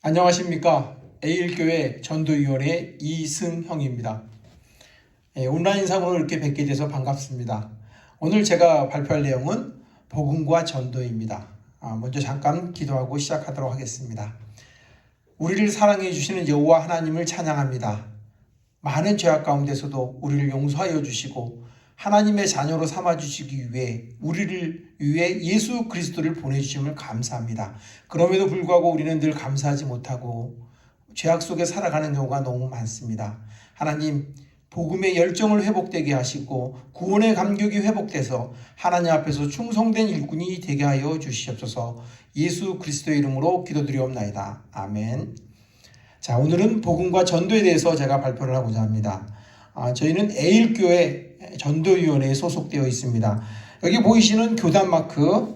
안녕하십니까. 에일교회 전도위원회 이승형입니다. 온라인상으로 이렇게 뵙게 돼서 반갑습니다. 오늘 제가 발표할 내용은 복음과 전도입니다. 먼저 잠깐 기도하고 시작하도록 하겠습니다. 우리를 사랑해 주시는 여호와 하나님을 찬양합니다. 많은 죄악 가운데서도 우리를 용서하여 주시고 하나님의 자녀로 삼아주시기 위해 우리를 위해 예수 그리스도를 보내주심을 감사합니다. 그럼에도 불구하고 우리는 늘 감사하지 못하고 죄악 속에 살아가는 경우가 너무 많습니다. 하나님, 복음의 열정을 회복되게 하시고 구원의 감격이 회복돼서 하나님 앞에서 충성된 일꾼이 되게 하여 주시옵소서. 예수 그리스도의 이름으로 기도드리옵나이다. 아멘. 자, 오늘은 복음과 전도에 대해서 제가 발표를 하고자 합니다. 저희는 에일교회 전도위원회에 소속되어 있습니다. 여기 보이시는 교단 마크를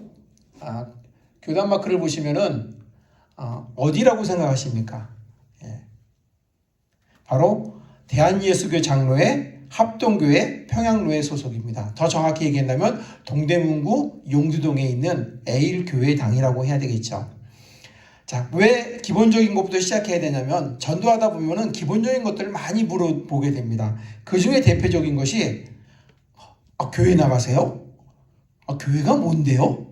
보시면은 어디라고 생각하십니까? 바로 대한예수교 장로회 합동교회 평양로회 소속입니다. 더 정확히 얘기한다면 동대문구 용두동에 있는 에일교회당이라고 해야 되겠죠. 자, 왜 기본적인 것부터 시작해야 되냐면 전도하다 보면은 기본적인 것들을 많이 물어보게 됩니다. 그 중에 대표적인 것이 교회 나가세요? 교회가 뭔데요?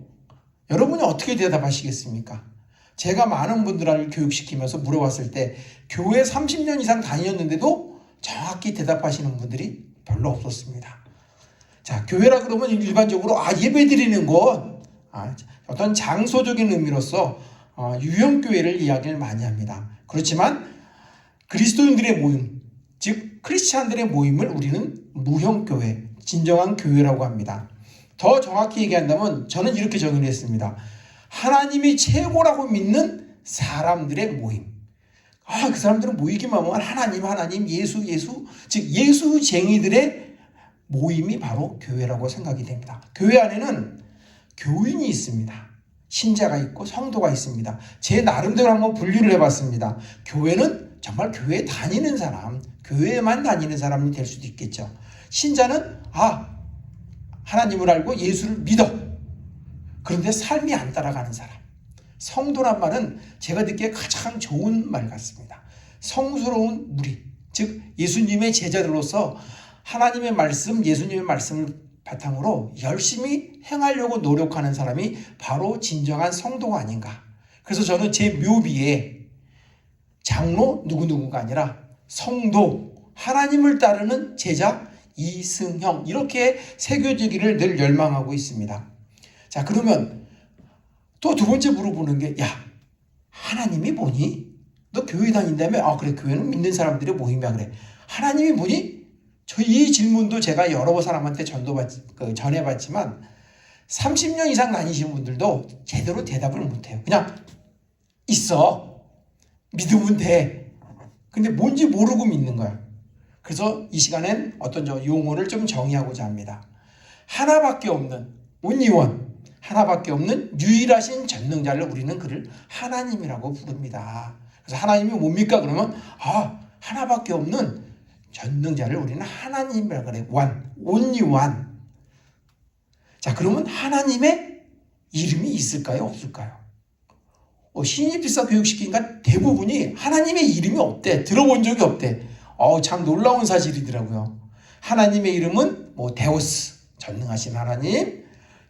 여러분이 어떻게 대답하시겠습니까? 제가 많은 분들을 교육시키면서 물어봤을 때 교회 30년 이상 다녔는데도 정확히 대답하시는 분들이 별로 없었습니다. 자, 교회라 그러면 일반적으로 예배 드리는 것, 어떤 장소적인 의미로서 유형교회를 이야기를 많이 합니다. 그렇지만 그리스도인들의 모임, 즉 크리스찬들의 모임을 우리는 무형교회, 진정한 교회라고 합니다. 더 정확히 얘기한다면 저는 이렇게 정의를 했습니다. 하나님이 최고라고 믿는 사람들의 모임. 그 사람들은 모이기만 하면 하나님, 예수, 즉 예수쟁이들의 모임이 바로 교회라고 생각이 됩니다. 교회 안에는 교인이 있습니다. 신자가 있고 성도가 있습니다. 제 나름대로 한번 분류를 해봤습니다. 교회는 정말 교회에 다니는 사람, 교회에만 다니는 사람이 될 수도 있겠죠. 신자는 하나님을 알고 예수를 믿어. 그런데 삶이 안 따라가는 사람. 성도란 말은 제가 듣기에 가장 좋은 말 같습니다. 성스러운 무리, 즉 예수님의 제자들로서 하나님의 말씀, 예수님의 말씀을 바탕으로 열심히 행하려고 노력하는 사람이 바로 진정한 성도가 아닌가. 그래서 저는 제 묘비에 장로 누구누구가 아니라 성도, 하나님을 따르는 제자 이승형, 이렇게 새겨지기를 늘 열망하고 있습니다. 자, 그러면 또 두 번째 물어보는 게, 하나님이 뭐니? 너 교회 다닌다며? 그래, 교회는 믿는 사람들의 모임이야. 그래, 하나님이 뭐니? 이 질문도 제가 여러 사람한테 전해봤지만 30년 이상 다니신 분들도 제대로 대답을 못해요. 그냥 있어, 믿으면 돼. 근데 뭔지 모르고 믿는 거야. 그래서 이 시간엔 어떤 용어를 좀 정의하고자 합니다. 하나밖에 없는 온리원, 하나밖에 없는 유일하신 전능자를 우리는 그를 하나님이라고 부릅니다. 그래서 하나님이 뭡니까? 그러면 하나밖에 없는 전능자를 우리는 하나님이라고 그래. only one. 자, 그러면 하나님의 이름이 있을까요? 없을까요? 신입집사 교육시키니까 대부분이 하나님의 이름이 없대. 들어본 적이 없대. 참 놀라운 사실이더라고요. 하나님의 이름은 데오스, 전능하신 하나님,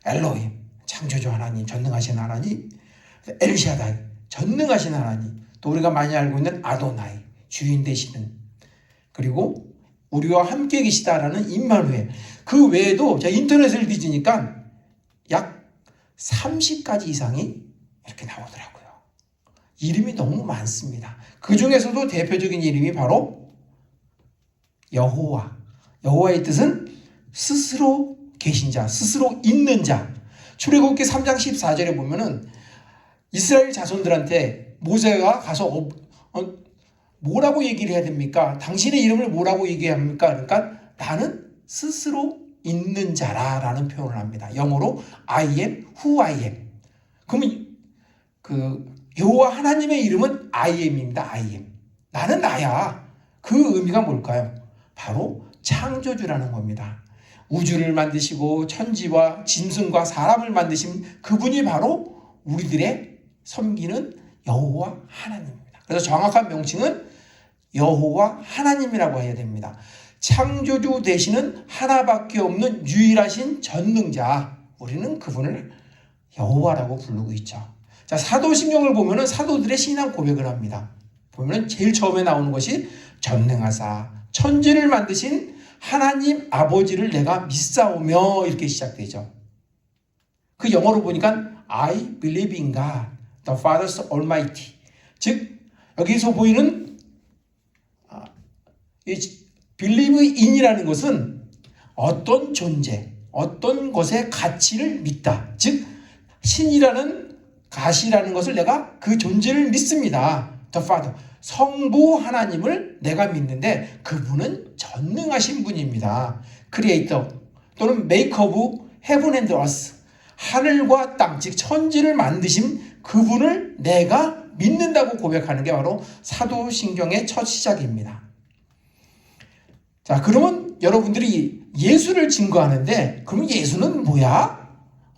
엘로힘, 창조주 하나님, 전능하신 하나님, 엘샤다이, 전능하신 하나님, 또 우리가 많이 알고 있는 아도나이, 주인 되시는, 그리고 우리와 함께 계시다라는 임마누엘. 그 외에도 제가 인터넷을 뒤지니까 약 30가지 이상이 이렇게 나오더라고요. 이름이 너무 많습니다. 그 중에서도 대표적인 이름이 바로 여호와. 여호와의 뜻은 스스로 계신 자, 스스로 있는 자. 출애굽기 3장 14절에 보면은 이스라엘 자손들한테 모세가 가서 뭐라고 얘기를 해야 됩니까? 당신의 이름을 뭐라고 얘기합니까? 그러니까 나는 스스로 있는 자라라는 표현을 합니다. 영어로 I am who I am. 그러면 여호와 하나님의 이름은 I am입니다. I am. 나는 나야. 그 의미가 뭘까요? 바로 창조주라는 겁니다. 우주를 만드시고 천지와 짐승과 사람을 만드신 그분이 바로 우리들의 섬기는 여호와 하나님입니다. 그래서 정확한 명칭은 여호와 하나님이라고 해야 됩니다. 창조주 되시는 하나밖에 없는 유일하신 전능자, 우리는 그분을 여호와라고 부르고 있죠. 자, 사도신경을 보면은 사도들의 신앙 고백을 합니다. 보면은 제일 처음에 나오는 것이 전능하사 천지를 만드신 하나님 아버지를 내가 믿사오며 이렇게 시작되죠. 그 영어로 보니까 I believe in God, the Father Almighty. 즉 여기서 보이는 believe in이라는 것은 어떤 존재, 어떤 것의 가치를 믿다. 즉 신이라는 가시라는 것을 내가 그 존재를 믿습니다. The Father, 성부 하나님을 내가 믿는데 그분은 전능하신 분입니다. Creator 또는 Maker of Heaven and Earth, 하늘과 땅, 즉 천지를 만드신 그분을 내가 믿는다고 고백하는 게 바로 사도신경의 첫 시작입니다. 자, 그러면 여러분들이 예수를 증거하는데 그럼 예수는 뭐야?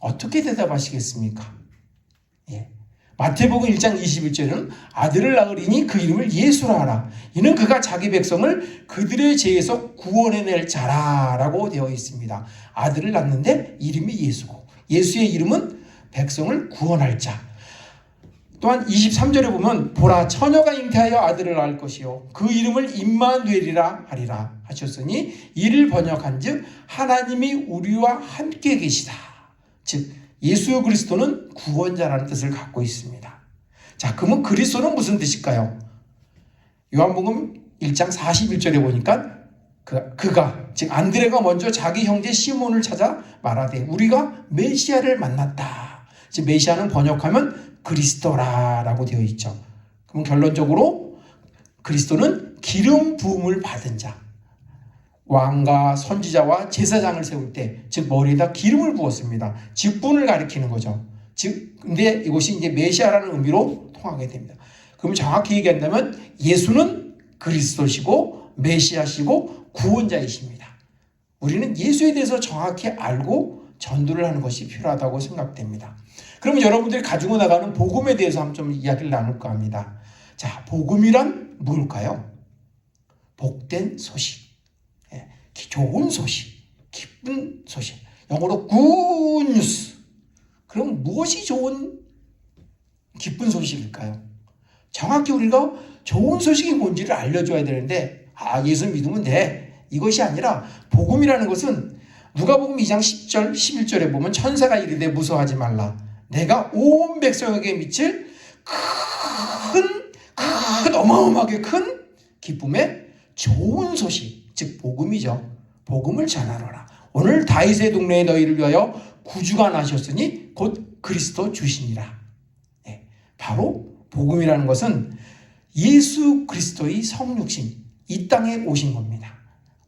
어떻게 대답하시겠습니까? 예. 마태복음 1장 21절에는 아들을 낳으리니 그 이름을 예수라 하라. 이는 그가 자기 백성을 그들의 죄에서 구원해낼 자라라고 되어 있습니다. 아들을 낳는데 이름이 예수고 예수의 이름은 백성을 구원할 자. 또한 23절에 보면 보라 처녀가 잉태하여 아들을 낳을 것이요 그 이름을 임마누엘이라 하리라 하셨으니 이를 번역한즉 하나님이 우리와 함께 계시다. 즉 예수 그리스도는 구원자라는 뜻을 갖고 있습니다. 자, 그러면 그리스도는 무슨 뜻일까요? 요한복음 1장 41절에 보니까 그가 즉 안드레가 먼저 자기 형제 시몬을 찾아 말하되 우리가 메시아를 만났다. 즉 메시아는 번역하면 그리스도라라고 되어 있죠. 그럼 결론적으로 그리스도는 기름 부음을 받은 자, 왕과 선지자와 제사장을 세울 때, 즉 머리에다 기름을 부었습니다. 직분을 가리키는 거죠. 즉, 근데 이것이 이제 메시아라는 의미로 통하게 됩니다. 그럼 정확히 얘기한다면 예수는 그리스도시고 메시아시고 구원자이십니다. 우리는 예수에 대해서 정확히 알고 전도를 하는 것이 필요하다고 생각됩니다. 그러면 여러분들이 가지고 나가는 복음에 대해서 한번 좀 이야기를 나눌까 합니다. 자, 복음이란 뭘까요? 복된 소식, 좋은 소식, 기쁜 소식, 영어로 good news. 그럼 무엇이 좋은 기쁜 소식일까요? 정확히 우리가 좋은 소식이 뭔지를 알려줘야 되는데 예수 믿으면 돼. 이것이 아니라 복음이라는 것은 누가복음 2장 10절 11절에 보면 천사가 이르되 무서워하지 말라. 내가 온 백성에게 미칠 큰 어마어마하게 큰 기쁨의 좋은 소식, 즉 복음이죠. 복음을 전하노라. 오늘 다윗의 동네에 너희를 위하여 구주가 나셨으니 곧 그리스도 주시니라. 바로 복음이라는 것은 예수 그리스도의 성육신, 이 땅에 오신 겁니다.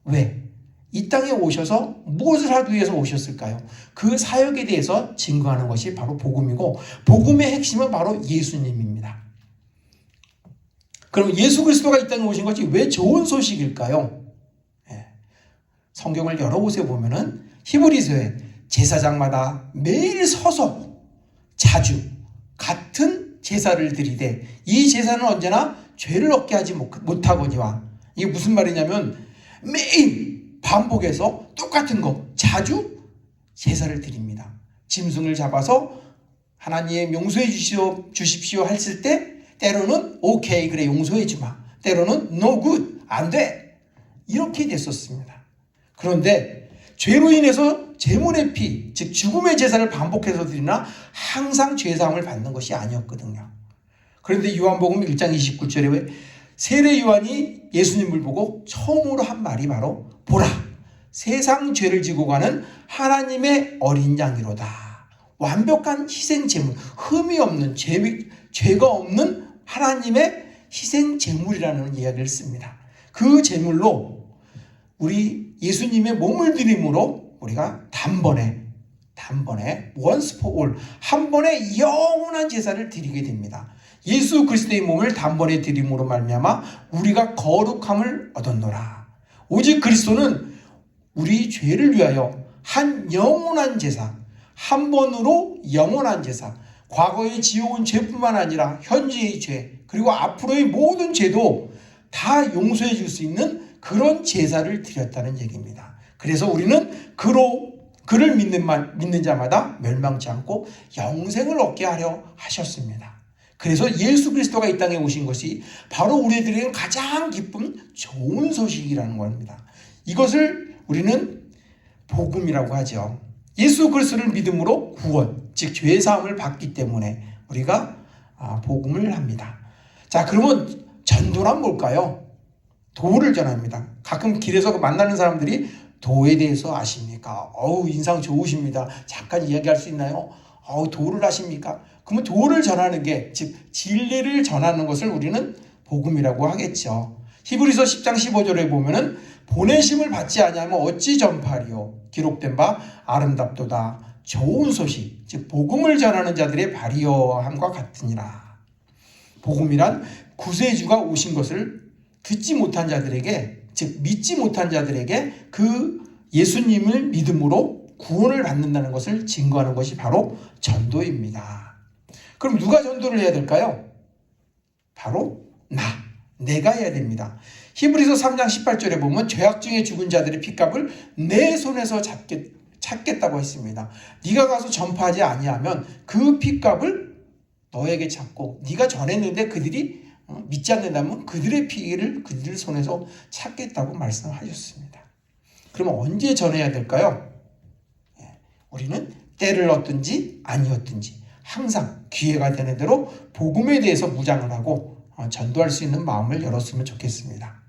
왜? 이 땅에 오셔서 무엇을 하기 위해서 오셨을까요? 그 사역에 대해서 증거하는 것이 바로 복음이고 복음의 핵심은 바로 예수님입니다. 그럼 예수 그리스도가 이 땅에 오신 것이 왜 좋은 소식일까요? 성경을 여러 곳에 보면은 히브리서에 제사장마다 매일 서서 자주 같은 제사를 드리되 이 제사는 언제나 죄를 얻게 하지 못하거니와, 이게 무슨 말이냐면 매일 반복해서 똑같은 거 자주 제사를 드립니다. 짐승을 잡아서 하나님 용서해 주십시오 했을 때 때로는 오케이 그래 용서해 주마, 때로는 no good 안 돼, 이렇게 됐었습니다. 그런데 죄로 인해서 제물의 피, 즉 죽음의 제사를 반복해서 드리나 항상 죄사함을 받는 것이 아니었거든요. 그런데 요한복음 1장 29절에 세례 요한이 예수님을 보고 처음으로 한 말이 바로 보라 세상 죄를 지고 가는 하나님의 어린 양이로다. 완벽한 희생 제물, 흠이 없는 죄가 없는 하나님의 희생 제물이라는 이야기를 씁니다. 그 제물로 우리 예수님의 몸을 드림으로 우리가 단번에 once for all 한 번에 영원한 제사를 드리게 됩니다. 예수 그리스도의 몸을 단번에 드림으로 말미암아 우리가 거룩함을 얻었노라. 오직 그리스도는 우리 죄를 위하여 한 영원한 제사, 한 번으로 영원한 제사, 과거에 지어온 죄뿐만 아니라 현재의 죄, 그리고 앞으로의 모든 죄도 다 용서해 줄 수 있는 그런 제사를 드렸다는 얘기입니다. 그래서 우리는 그를 믿는 자마다 멸망치 않고 영생을 얻게 하려 하셨습니다. 그래서 예수 그리스도가 이 땅에 오신 것이 바로 우리들에게 가장 기쁜 좋은 소식이라는 겁니다. 이것을 우리는 복음이라고 하죠. 예수 그리스도를 믿음으로 구원, 즉 죄사함을 받기 때문에 우리가 복음을 합니다. 자, 그러면 전도란 뭘까요? 도를 전합니다. 가끔 길에서 만나는 사람들이 도에 대해서 아십니까? 인상 좋으십니다. 잠깐 이야기할 수 있나요? 도를 아십니까? 그러면 도를 전하는 게, 즉 진리를 전하는 것을 우리는 복음이라고 하겠죠. 히브리서 10장 15절에 보면은 보내심을 받지 아니하면 어찌 전파리요? 기록된 바 아름답도다. 좋은 소식, 즉 복음을 전하는 자들의 발이여함과 같으니라. 복음이란 구세주가 오신 것을 듣지 못한 자들에게, 즉 믿지 못한 자들에게 그 예수님을 믿음으로 구원을 받는다는 것을 증거하는 것이 바로 전도입니다. 그럼 누가 전도를 해야 될까요? 바로 내가 해야 됩니다. 히브리서 3장 18절에 보면 죄악 중에 죽은 자들의 핏값을 내 손에서 찾겠다고 했습니다. 네가 가서 전파하지 아니하면 그 핏값을 너에게 찾고, 네가 전했는데 그들이 믿지 않는다면 그들의 피를 그들 손에서 찾겠다고 말씀하셨습니다. 그러면 언제 전해야 될까요? 우리는 때를 얻든지 아니었든지 항상 기회가 되는 대로 복음에 대해서 무장을 하고 전도할 수 있는 마음을 열었으면 좋겠습니다.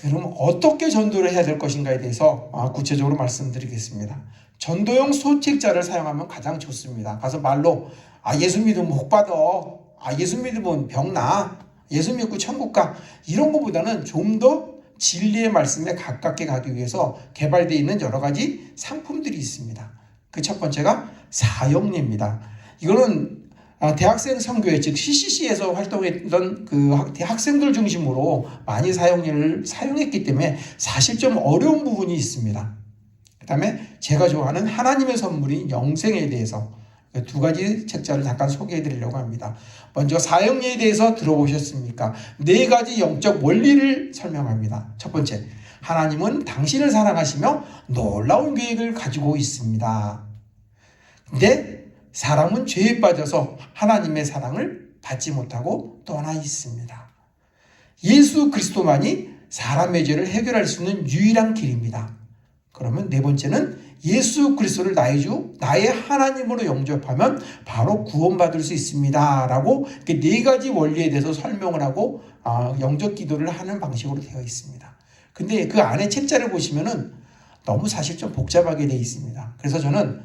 그럼 어떻게 전도를 해야 될 것인가에 대해서 구체적으로 말씀드리겠습니다. 전도용 소책자를 사용하면 가장 좋습니다. 가서 말로 예수 믿으면 복 받아, 예수 믿으면 병 나, 예수 믿고 천국 가, 이런 것보다는 좀 더 진리의 말씀에 가깝게 가기 위해서 개발되어 있는 여러 가지 상품들이 있습니다. 그 첫 번째가 사형리입니다. 이거는 대학생 선교회, 즉 CCC에서 활동했던 그 학생들 중심으로 많이 사형리를 사용했기 때문에 사실 좀 어려운 부분이 있습니다. 그 다음에 제가 좋아하는 하나님의 선물인 영생에 대해서 두 가지 책자를 잠깐 소개해 드리려고 합니다. 먼저 사형리에 대해서 들어보셨습니까? 네 가지 영적 원리를 설명합니다. 첫 번째, 하나님은 당신을 사랑하시며 놀라운 계획을 가지고 있습니다. 근데 사람은 죄에 빠져서 하나님의 사랑을 받지 못하고 떠나 있습니다. 예수 그리스도만이 사람의 죄를 해결할 수 있는 유일한 길입니다. 그러면 네 번째는 예수 그리스도를 나의 주, 나의 하나님으로 영접하면 바로 구원받을 수 있습니다. 라고 네 가지 원리에 대해서 설명을 하고 영접 기도를 하는 방식으로 되어 있습니다. 근데 그 안에 책자를 보시면은 너무 사실 좀 복잡하게 되어 있습니다. 그래서 저는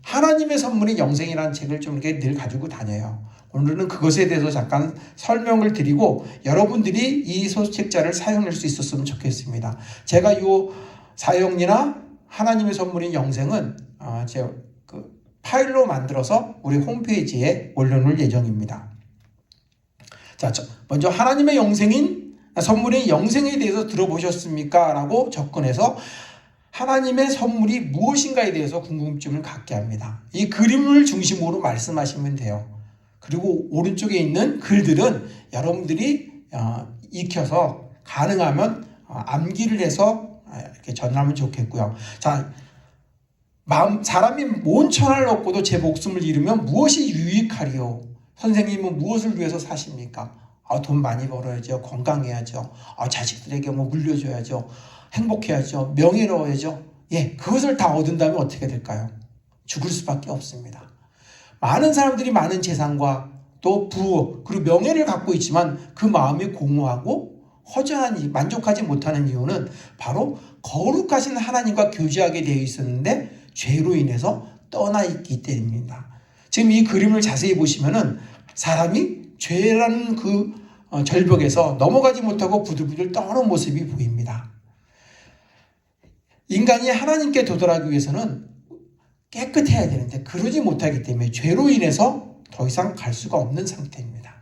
하나님의 선물인 영생이라는 책을 좀 이렇게 늘 가지고 다녀요. 오늘은 그것에 대해서 잠깐 설명을 드리고 여러분들이 이 소책자를 사용할 수 있었으면 좋겠습니다. 제가 이 사형리나 하나님의 선물인 영생은 제가 그 파일로 만들어서 우리 홈페이지에 올려놓을 예정입니다. 자, 먼저 하나님의 영생인 선물인 영생에 대해서 들어보셨습니까? 라고 접근해서 하나님의 선물이 무엇인가에 대해서 궁금증을 갖게 합니다. 이 그림을 중심으로 말씀하시면 돼요. 그리고 오른쪽에 있는 글들은 여러분들이 익혀서 가능하면 암기를 해서 이렇게 전하면 좋겠고요. 자, 사람이 온 천하를 얻고도 제 목숨을 잃으면 무엇이 유익하리요? 선생님은 무엇을 위해서 사십니까? 돈 많이 벌어야죠. 건강해야죠. 자식들에게 물려줘야죠. 행복해야죠. 명예로워야죠. 그것을 다 얻은다면 어떻게 될까요? 죽을 수밖에 없습니다. 많은 사람들이 많은 재산과 또 부호 그리고 명예를 갖고 있지만 그 마음이 공허하고 허전하니 만족하지 못하는 이유는 바로 거룩하신 하나님과 교제하게 되어 있었는데 죄로 인해서 떠나 있기 때문입니다. 지금 이 그림을 자세히 보시면은 사람이 죄라는 그 절벽에서 넘어가지 못하고 부들부들 떠오르는 모습이 보입니다. 인간이 하나님께 도달하기 위해서는 깨끗해야 되는데 그러지 못하기 때문에 죄로 인해서 더 이상 갈 수가 없는 상태입니다.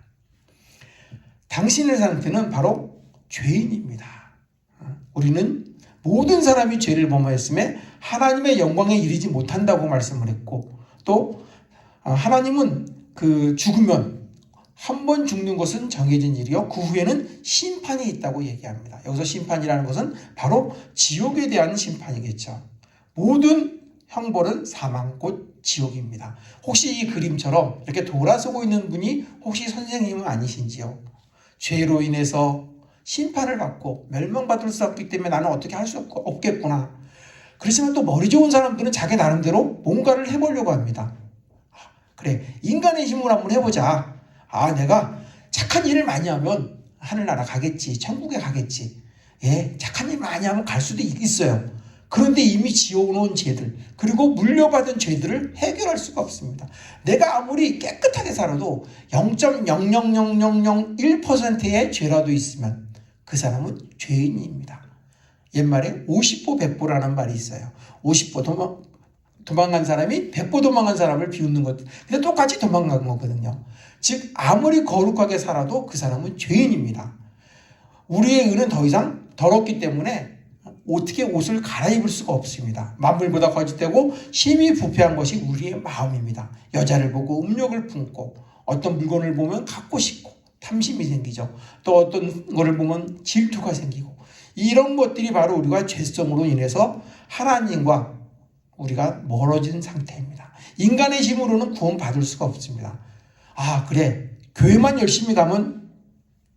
당신의 상태는 바로 죄인입니다. 우리는 모든 사람이 죄를 범하였음에 하나님의 영광에 이르지 못한다고 말씀을 했고 또 하나님은 그 죽으면 한 번 죽는 것은 정해진 일이요, 그 후에는 심판이 있다고 얘기합니다. 여기서 심판이라는 것은 바로 지옥에 대한 심판이겠죠. 모든 형벌은 사망 곧 지옥입니다. 혹시 이 그림처럼 이렇게 돌아서고 있는 분이 혹시 선생님은 아니신지요? 죄로 인해서 심판을 받고 멸망받을 수 없기 때문에 나는 어떻게 할 수 없겠구나. 그렇지만 또 머리 좋은 사람들은 자기 나름대로 뭔가를 해보려고 합니다. 그래, 인간의 힘으로 한번 해보자. 내가 착한 일을 많이 하면 하늘나라 가겠지, 천국에 가겠지. 예, 착한 일 많이 하면 갈 수도 있어요. 그런데 이미 지어온 죄들, 그리고 물려받은 죄들을 해결할 수가 없습니다. 내가 아무리 깨끗하게 살아도 0.00001%의 죄라도 있으면 그 사람은 죄인입니다. 옛말에 50보 100보라는 말이 있어요. 50보 도망간 사람이 100보 도망간 사람을 비웃는 것. 근데 똑같이 도망간 거거든요. 즉 아무리 거룩하게 살아도 그 사람은 죄인입니다. 우리의 의는 더 이상 더럽기 때문에 어떻게 옷을 갈아입을 수가 없습니다. 만물보다 거짓되고 심히 부패한 것이 우리의 마음입니다. 여자를 보고 음욕을 품고, 어떤 물건을 보면 갖고 싶고 탐심이 생기죠. 또 어떤 것을 보면 질투가 생기고, 이런 것들이 바로 우리가 죄성으로 인해서 하나님과 우리가 멀어진 상태입니다. 인간의 힘으로는 구원받을 수가 없습니다. 그래, 교회만 열심히 가면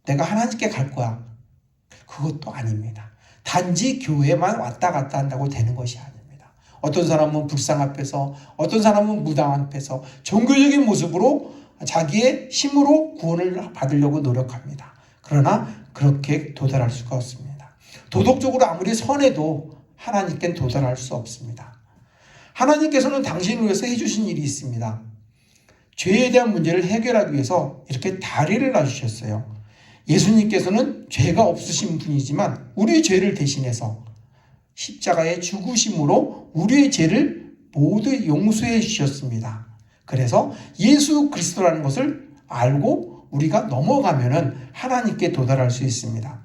내가 하나님께 갈 거야. 그것도 아닙니다. 단지 교회만 왔다 갔다 한다고 되는 것이 아닙니다. 어떤 사람은 불상 앞에서, 어떤 사람은 무당 앞에서 종교적인 모습으로 자기의 힘으로 구원을 받으려고 노력합니다. 그러나 그렇게 도달할 수가 없습니다. 도덕적으로 아무리 선해도 하나님께는 도달할 수 없습니다. 하나님께서는 당신을 위해서 해주신 일이 있습니다. 죄에 대한 문제를 해결하기 위해서 이렇게 다리를 놔주셨어요. 예수님께서는 죄가 없으신 분이지만 우리의 죄를 대신해서 십자가의 죽으심으로 우리의 죄를 모두 용서해 주셨습니다. 그래서 예수 그리스도라는 것을 알고 우리가 넘어가면은 하나님께 도달할 수 있습니다.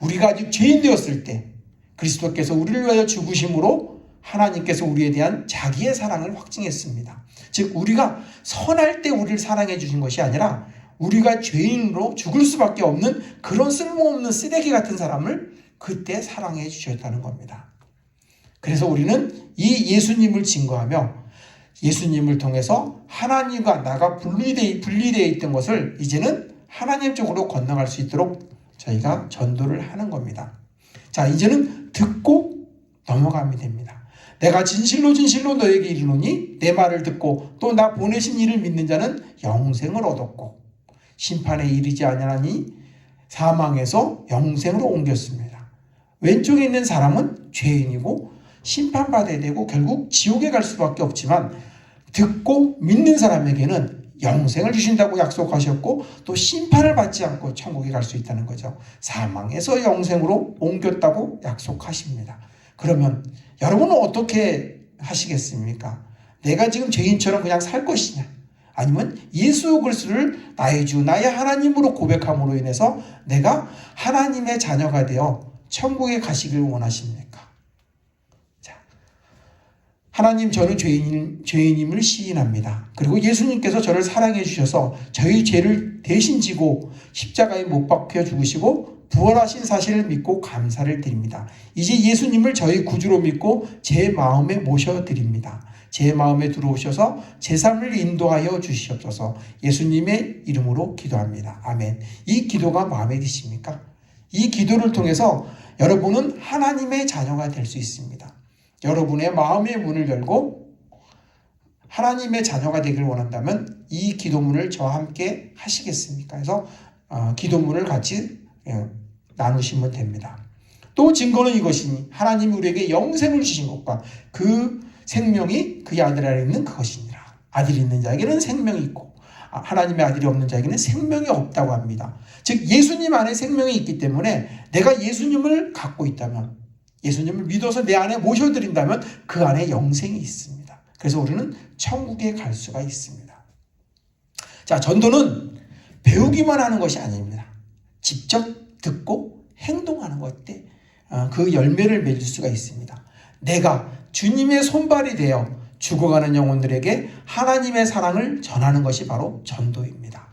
우리가 아직 죄인 되었을 때 그리스도께서 우리를 위하여 죽으심으로 하나님께서 우리에 대한 자기의 사랑을 확증했습니다. 즉 우리가 선할 때 우리를 사랑해 주신 것이 아니라 우리가 죄인으로 죽을 수밖에 없는 그런 쓸모없는 쓰레기 같은 사람을 그때 사랑해 주셨다는 겁니다. 그래서 우리는 이 예수님을 증거하며 예수님을 통해서 하나님과 나가 분리되어 있던 것을 이제는 하나님 쪽으로 건너갈 수 있도록 저희가 전도를 하는 겁니다. 자, 이제는 듣고 넘어가면 됩니다. 내가 진실로 너에게 이르노니 내 말을 듣고 또 나 보내신 이를 믿는 자는 영생을 얻었고 심판에 이르지 아니하니 사망에서 영생으로 옮겼습니다. 왼쪽에 있는 사람은 죄인이고 심판받아야 되고 결국 지옥에 갈 수밖에 없지만 듣고 믿는 사람에게는 영생을 주신다고 약속하셨고 또 심판을 받지 않고 천국에 갈 수 있다는 거죠. 사망에서 영생으로 옮겼다고 약속하십니다. 그러면 여러분은 어떻게 하시겠습니까? 내가 지금 죄인처럼 그냥 살 것이냐? 아니면 예수 그리스도를 나의 주, 나의 하나님으로 고백함으로 인해서 내가 하나님의 자녀가 되어 천국에 가시길 원하십니까? 자, 하나님, 저는 죄인임을 시인합니다. 그리고 예수님께서 저를 사랑해 주셔서 저희 죄를 대신 지고 십자가에 못 박혀 죽으시고 부활하신 사실을 믿고 감사를 드립니다. 이제 예수님을 저희 구주로 믿고 제 마음에 모셔드립니다. 제 마음에 들어오셔서 제 삶을 인도하여 주시옵소서. 예수님의 이름으로 기도합니다. 아멘. 이 기도가 마음에 드십니까? 이 기도를 통해서 여러분은 하나님의 자녀가 될 수 있습니다. 여러분의 마음의 문을 열고 하나님의 자녀가 되길 원한다면 이 기도문을 저와 함께 하시겠습니까? 그래서 기도문을 같이 나누시면 됩니다. 또 증거는 이것이니 하나님이 우리에게 영생을 주신 것과 그 생명이 그의 아들 안에 있는 그것이니라. 아들이 있는 자에게는 생명이 있고 하나님의 아들이 없는 자에게는 생명이 없다고 합니다. 즉 예수님 안에 생명이 있기 때문에 내가 예수님을 갖고 있다면, 예수님을 믿어서 내 안에 모셔드린다면 그 안에 영생이 있습니다. 그래서 우리는 천국에 갈 수가 있습니다. 자, 전도는 배우기만 하는 것이 아닙니다. 직접 듣고 행동하는 것 때 그 열매를 맺을 수가 있습니다. 내가 주님의 손발이 되어 죽어가는 영혼들에게 하나님의 사랑을 전하는 것이 바로 전도입니다.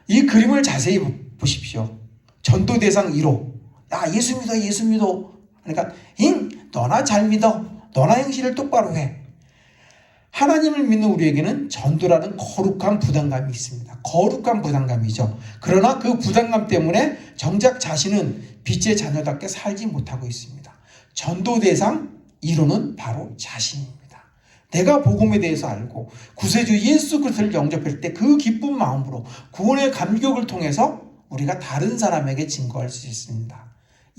이 그림을 자세히 보십시오. 전도 대상 1호. 야, 예수 믿어, 예수 믿어. 그러니까 너나 잘 믿어. 너나 행실을 똑바로 해. 하나님을 믿는 우리에게는 전도라는 거룩한 부담감이 있습니다. 거룩한 부담감이죠. 그러나 그 부담감 때문에 정작 자신은 빛의 자녀답게 살지 못하고 있습니다. 전도 대상 1호는 바로 자신입니다. 내가 복음에 대해서 알고 구세주 예수 그리스도를 영접할 때 그 기쁜 마음으로 구원의 감격을 통해서 우리가 다른 사람에게 증거할 수 있습니다.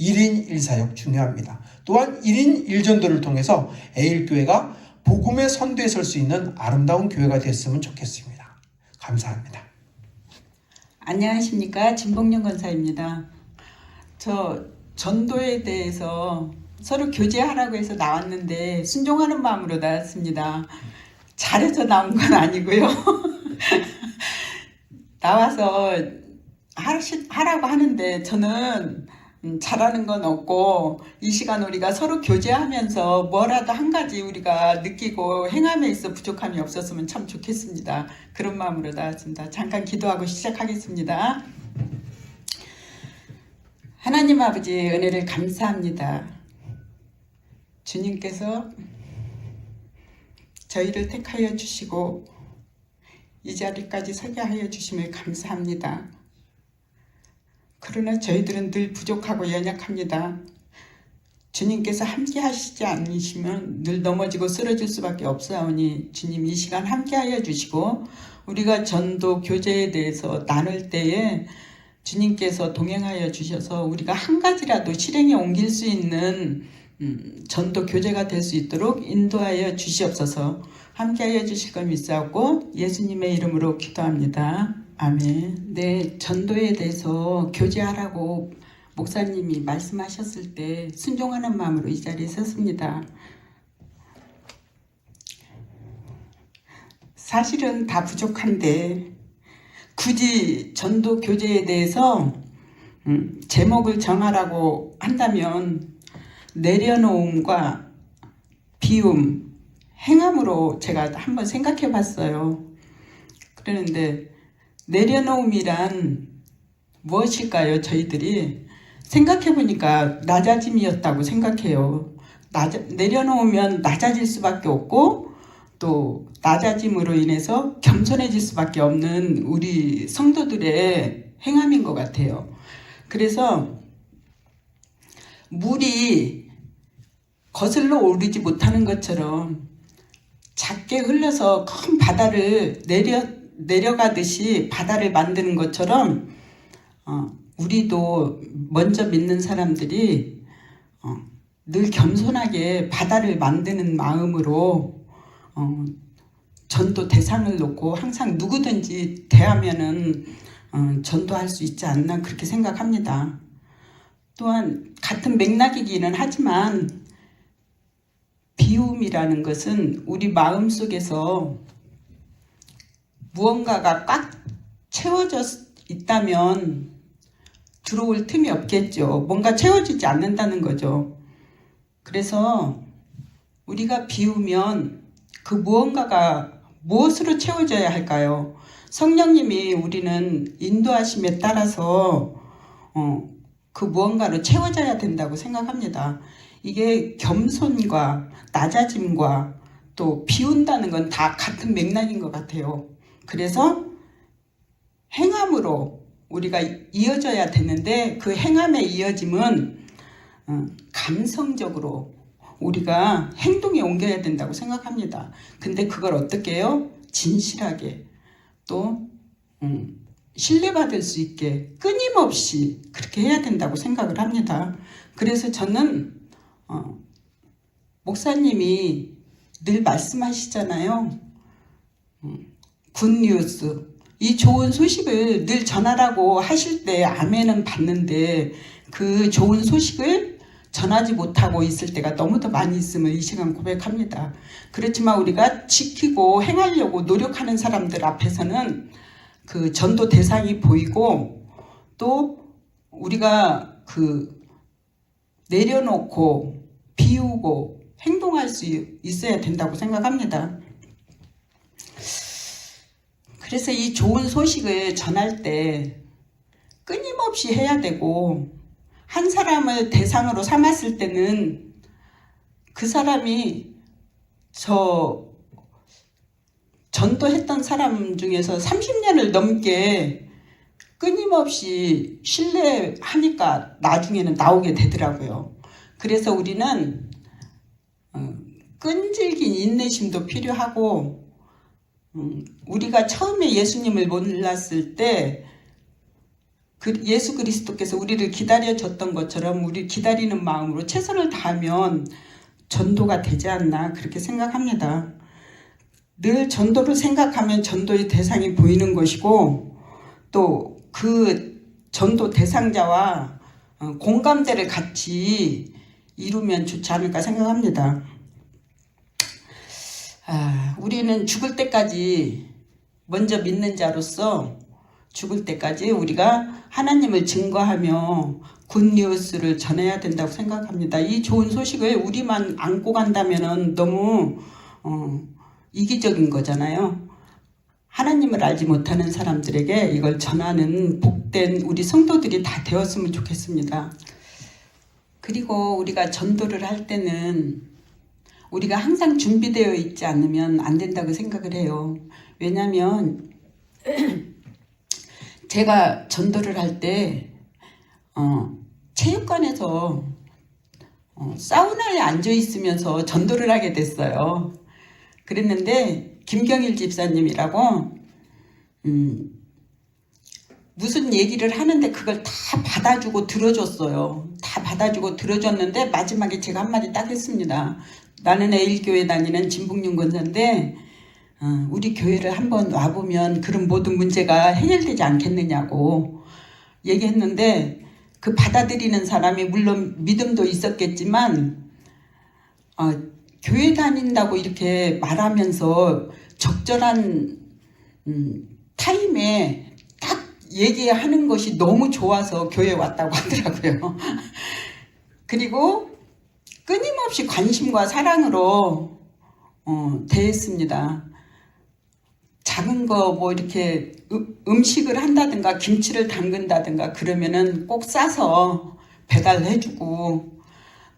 1인 1사역 중요합니다. 또한 1인 1전도를 통해서 에일교회가 복음의 선두에 설 수 있는 아름다운 교회가 됐으면 좋겠습니다. 감사합니다. 안녕하십니까, 진봉영 권사입니다. 저 전도에 대해서 서로 교제하라고 해서 나왔는데 순종하는 마음으로 나왔습니다. 잘해서 나온 건 아니고요. 나와서 하라고 하는데 저는 잘하는 건 없고 이 시간 우리가 서로 교제하면서 뭐라도 한 가지 우리가 느끼고 행함에 있어 부족함이 없었으면 참 좋겠습니다. 그런 마음으로 나왔습니다. 잠깐 기도하고 시작하겠습니다. 하나님 아버지 은혜를 감사합니다. 주님께서 저희를 택하여 주시고 이 자리까지 서게 하여 주심을 감사합니다. 그러나 저희들은 늘 부족하고 연약합니다. 주님께서 함께 하시지 않으시면 늘 넘어지고 쓰러질 수밖에 없사오니 주님 이 시간 함께 하여 주시고 우리가 전도 교제에 대해서 나눌 때에 주님께서 동행하여 주셔서 우리가 한 가지라도 실행에 옮길 수 있는 전도 교제가 될 수 있도록 인도하여 주시옵소서. 함께하여 주실 걸 믿사옵고 예수님의 이름으로 기도합니다. 아멘. 네, 전도에 대해서 교제하라고 목사님이 말씀하셨을 때 순종하는 마음으로 이 자리에 섰습니다. 사실은 다 부족한데 굳이 전도 교제에 대해서 제목을 정하라고 한다면 내려놓음과 비움, 행함으로 제가 한번 생각해 봤어요. 그러는데 내려놓음이란 무엇일까요? 저희들이 생각해 보니까 낮아짐이었다고 생각해요. 내려놓으면 낮아질 수밖에 없고 또 낮아짐으로 인해서 겸손해질 수밖에 없는 우리 성도들의 행함인 것 같아요. 그래서 물이 거슬러 오르지 못하는 것처럼 작게 흘러서 큰 바다를 내려가듯이 바다를 만드는 것처럼 우리도 먼저 믿는 사람들이 늘 겸손하게 바다를 만드는 마음으로 전도 대상을 놓고 항상 누구든지 대하면은 전도할 수 있지 않나 그렇게 생각합니다. 또한 같은 맥락이기는 하지만 비움이라는 것은 우리 마음속에서 무언가가 꽉 채워져 있다면 들어올 틈이 없겠죠. 뭔가 채워지지 않는다는 거죠. 그래서 우리가 비우면 그 무언가가 무엇으로 채워져야 할까요? 성령님이 우리는 인도하심에 따라서 그 무언가로 채워져야 된다고 생각합니다. 이게 겸손과 낮아짐과 또 비운다는 건 다 같은 맥락인 것 같아요. 그래서 행함으로 우리가 이어져야 되는데 그 행함의 이어짐은 감성적으로 우리가 행동에 옮겨야 된다고 생각합니다. 근데 그걸 어떻게 해요? 진실하게 또 신뢰받을 수 있게 끊임없이 그렇게 해야 된다고 생각을 합니다. 그래서 저는 목사님이 늘 말씀하시잖아요. 굿뉴스, 이 좋은 소식을 늘 전하라고 하실 때 아멘은 받는데 그 좋은 소식을 전하지 못하고 있을 때가 너무도 많이 있음을 이 시간 고백합니다. 그렇지만 우리가 지키고 행하려고 노력하는 사람들 앞에서는 그 전도 대상이 보이고 또 우리가 그 내려놓고 비우고 행동할 수 있어야 된다고 생각합니다. 그래서 이 좋은 소식을 전할 때 끊임없이 해야 되고, 한 사람을 대상으로 삼았을 때는 그 사람이 전도했던 사람 중에서 30년을 넘게 끊임없이 신뢰하니까 나중에는 나오게 되더라고요. 그래서 우리는 끈질긴 인내심도 필요하고, 우리가 처음에 예수님을 몰랐을 때 예수 그리스도께서 우리를 기다려줬던 것처럼 우리 기다리는 마음으로 최선을 다하면 전도가 되지 않나 그렇게 생각합니다. 늘 전도를 생각하면 전도의 대상이 보이는 것이고, 또 그 전도 대상자와 공감대를 같이 이루면 좋지 않을까 생각합니다. 우리는 죽을 때까지 먼저 믿는 자로서 죽을 때까지 우리가 하나님을 증거하며 굿뉴스를 전해야 된다고 생각합니다. 이 좋은 소식을 우리만 안고 간다면 너무 이기적인 거잖아요. 하나님을 알지 못하는 사람들에게 이걸 전하는 복된 우리 성도들이 다 되었으면 좋겠습니다. 그리고 우리가 전도를 할 때는 우리가 항상 준비되어 있지 않으면 안 된다고 생각을 해요. 왜냐하면 제가 전도를 할 때 체육관에서 사우나에 앉아 있으면서 전도를 하게 됐어요. 그랬는데 김경일 집사님이라고 무슨 얘기를 하는데 그걸 다 받아주고 들어줬어요. 다 받아주고 들어줬는데 마지막에 제가 한마디 딱 했습니다. 나는 에일교회 다니는 진북윤 권사인데 우리 교회를 한번 와보면 그런 모든 문제가 해결되지 않겠느냐고 얘기했는데, 그 받아들이는 사람이 물론 믿음도 있었겠지만 교회 다닌다고 이렇게 말하면서 적절한 타임에 딱 얘기하는 것이 너무 좋아서 교회에 왔다고 하더라고요. 그리고 끊임없이 관심과 사랑으로 대했습니다. 작은 거 뭐 이렇게 음식을 한다든가 김치를 담근다든가 그러면은 꼭 싸서 배달해주고,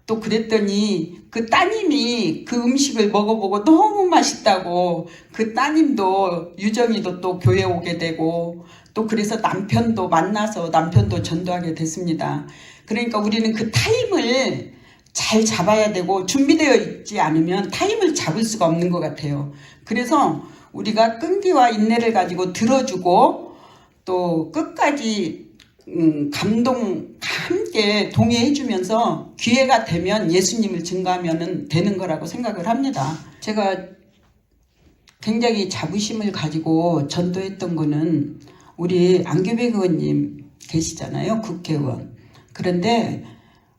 또 그랬더니 그 따님이 그 음식을 먹어보고 너무 맛있다고 그 따님도 유정이도 또 교회 오게 되고, 또 그래서 남편도 만나서 남편도 전도하게 됐습니다. 그러니까 우리는 그 타임을 잘 잡아야 되고, 준비되어 있지 않으면 타임을 잡을 수가 없는 것 같아요. 그래서 우리가 끈기와 인내를 가지고 들어주고, 또 끝까지 감동 함께 동의해 주면서 기회가 되면 예수님을 증거하면 되는 거라고 생각을 합니다. 제가 굉장히 자부심을 가지고 전도했던 거는 우리 안규백 의원님 계시잖아요. 국회의원. 그런데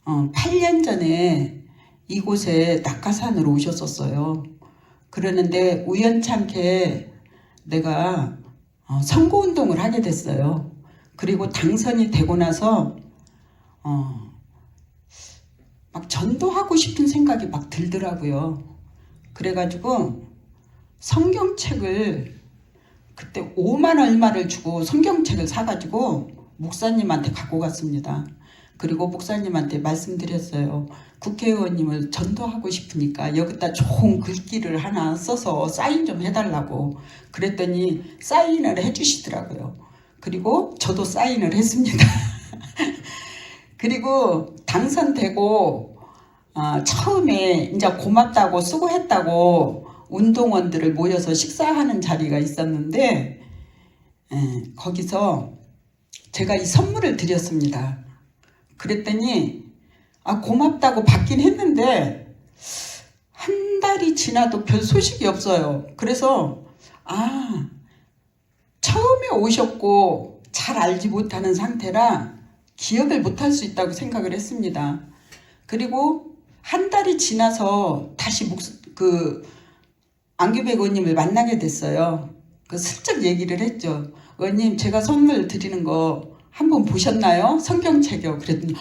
8년 전에 이곳에 낙하산으로 오셨었어요. 그러는데 우연찮게 내가 선거운동을 하게 됐어요. 그리고 당선이 되고 나서 막 전도하고 싶은 생각이 막 들더라고요. 그래가지고 성경책을 그때 5만 얼마를 주고 성경책을 사가지고 목사님한테 갖고 갔습니다. 그리고 목사님한테 말씀드렸어요. 국회의원님을 전도하고 싶으니까 여기다 좋은 글귀를 하나 써서 사인 좀 해달라고. 그랬더니 사인을 해주시더라고요. 그리고 저도 사인을 했습니다. 그리고 당선되고 처음에 이제 고맙다고 수고했다고 운동원들을 모여서 식사하는 자리가 있었는데 거기서 제가 이 선물을 드렸습니다. 그랬더니 고맙다고 받긴 했는데 한 달이 지나도 별 소식이 없어요. 그래서 처음에 오셨고 잘 알지 못하는 상태라 기억을 못할 수 있다고 생각을 했습니다. 그리고 한 달이 지나서 다시 안규백 의원님을 만나게 됐어요. 슬쩍 얘기를 했죠. 의원님, 제가 선물 드리는 거 한번 보셨나요? 성경책이요. 그랬더니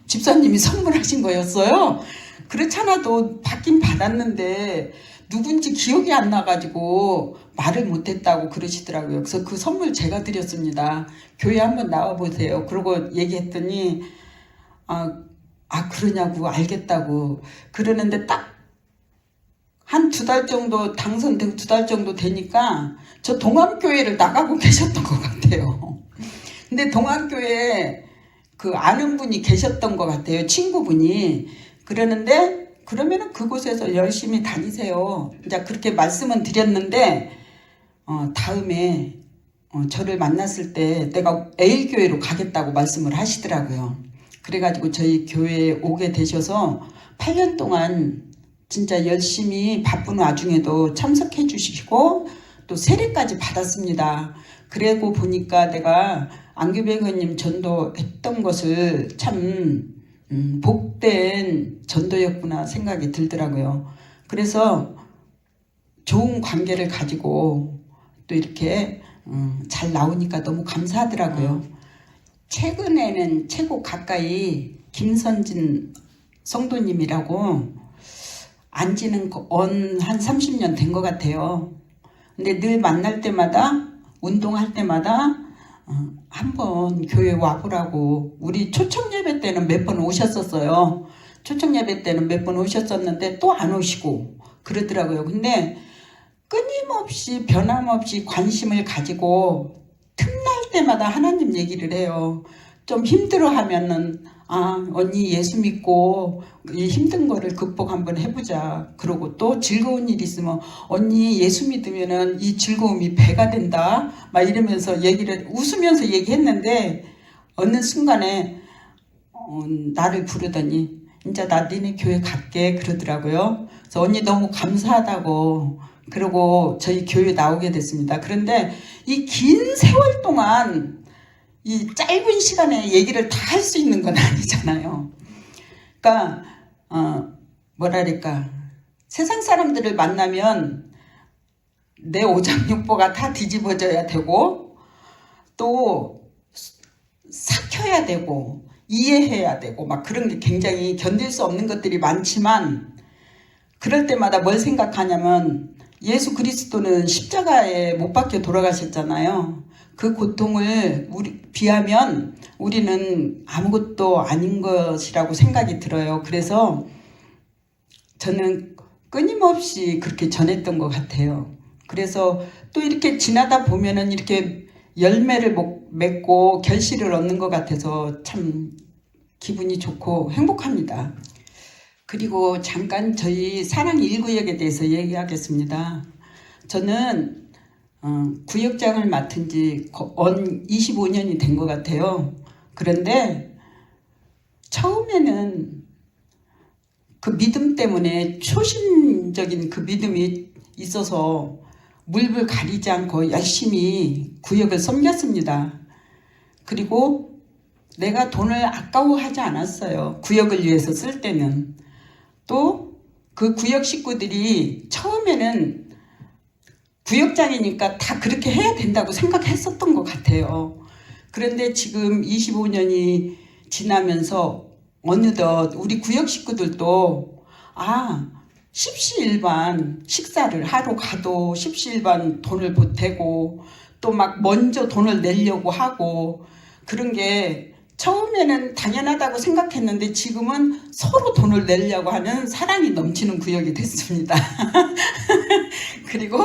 집사님이 선물하신 거였어요. 그렇잖아도 받긴 받았는데 누군지 기억이 안 나가지고 말을 못했다고 그러시더라고요. 그래서 그 선물 제가 드렸습니다. 교회 한번 나와보세요. 그러고 얘기했더니 그러냐고 알겠다고 그러는데 딱 한 2달 정도 당선되고 2달 정도 되니까 저 동암교회를 나가고 계셨던 것 같아요. 근데 동암교회에 그 아는 분이 계셨던 것 같아요. 친구분이. 그러는데 그러면은 그곳에서 열심히 다니세요. 이제 그렇게 말씀은 드렸는데 다음에 저를 만났을 때 내가 A교회로 가겠다고 말씀을 하시더라고요. 그래가지고 저희 교회에 오게 되셔서 8년 동안 진짜 열심히 바쁜 와중에도 참석해 주시고 또 세례까지 받았습니다. 그러고 보니까 내가 안규백의원님 전도했던 것을 참 복된 전도였구나 생각이 들더라고요. 그래서 좋은 관계를 가지고 또 이렇게 잘 나오니까 너무 감사하더라고요. 최근에는 최고 가까이 김선진 성도님이라고 안지는 한 30년 된 것 같아요. 근데 늘 만날 때마다 운동할 때마다 한번 교회 와보라고 우리 초청 예배 때는 몇 번 오셨었어요. 초청 예배 때는 몇 번 오셨었는데 또 안 오시고 그러더라고요. 근데 끊임없이 변함없이 관심을 가지고 틈날 때마다 하나님 얘기를 해요. 좀 힘들어하면은 언니 예수 믿고 이 힘든 거를 극복 한번 해보자. 그러고 또 즐거운 일 있으면 언니 예수 믿으면은 이 즐거움이 배가 된다. 막 이러면서 웃으면서 얘기했는데 어느 순간에 나를 부르더니 이제 나 니네 교회 갈게 그러더라고요. 그래서 언니 너무 감사하다고 그러고 저희 교회 나오게 됐습니다. 그런데 이 긴 세월 동안 이 짧은 시간에 얘기를 다 할 수 있는 건 아니잖아요. 그러니까 뭐랄까 세상 사람들을 만나면 내 오장육부가 다 뒤집어져야 되고 또 삭혀야 되고 이해해야 되고 막 그런 게 굉장히 견딜 수 없는 것들이 많지만 그럴 때마다 뭘 생각하냐면 예수 그리스도는 십자가에 못 박혀 돌아가셨잖아요. 그 고통을 비하면 우리는 아무것도 아닌 것이라고 생각이 들어요. 그래서 저는 끊임없이 그렇게 전했던 것 같아요. 그래서 또 이렇게 지나다 보면은 이렇게 열매를 맺고 결실을 얻는 것 같아서 참 기분이 좋고 행복합니다. 그리고 잠깐 저희 사랑 1구역에 대해서 얘기하겠습니다. 저는 구역장을 맡은 지 25년이 된 것 같아요. 그런데 처음에는 그 믿음 때문에 초심적인 그 믿음이 있어서 물불 가리지 않고 열심히 구역을 섬겼습니다. 그리고 내가 돈을 아까워하지 않았어요. 구역을 위해서 쓸 때는. 또 그 구역 식구들이 처음에는 구역장이니까 다 그렇게 해야 된다고 생각했었던 것 같아요. 그런데 지금 25년이 지나면서 어느덧 우리 구역 식구들도 십시일반 식사를 하러 가도 십시일반 돈을 보태고 또 막 먼저 돈을 내려고 하고 그런 게 처음에는 당연하다고 생각했는데 지금은 서로 돈을 내려고 하는 사랑이 넘치는 구역이 됐습니다. 그리고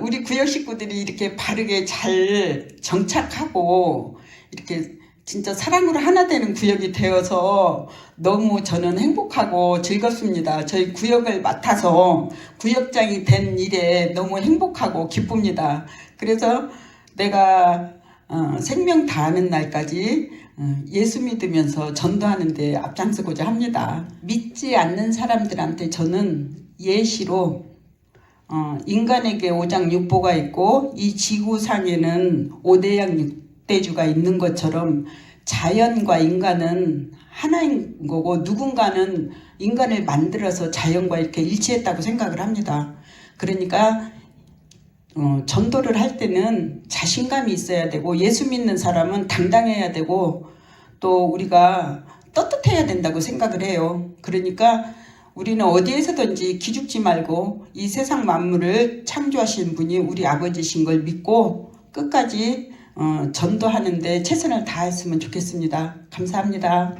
우리 구역 식구들이 이렇게 바르게 잘 정착하고 이렇게 진짜 사랑으로 하나 되는 구역이 되어서 너무 저는 행복하고 즐겁습니다. 저희 구역을 맡아서 구역장이 된 일에 너무 행복하고 기쁩니다. 그래서 내가 생명 다하는 날까지 예수 믿으면서 전도하는 데 앞장서고자 합니다. 믿지 않는 사람들한테 저는 예시로 인간에게 오장육부가 있고 이 지구상에는 5대양 6대주가 있는 것처럼 자연과 인간은 하나인 거고 누군가는 인간을 만들어서 자연과 이렇게 일치했다고 생각을 합니다. 그러니까 전도를 할 때는 자신감이 있어야 되고 예수 믿는 사람은 당당해야 되고 또 우리가 떳떳해야 된다고 생각을 해요. 그러니까 우리는 어디에서든지 기죽지 말고 이 세상 만물을 창조하신 분이 우리 아버지신 걸 믿고 끝까지 전도하는데 최선을 다했으면 좋겠습니다. 감사합니다.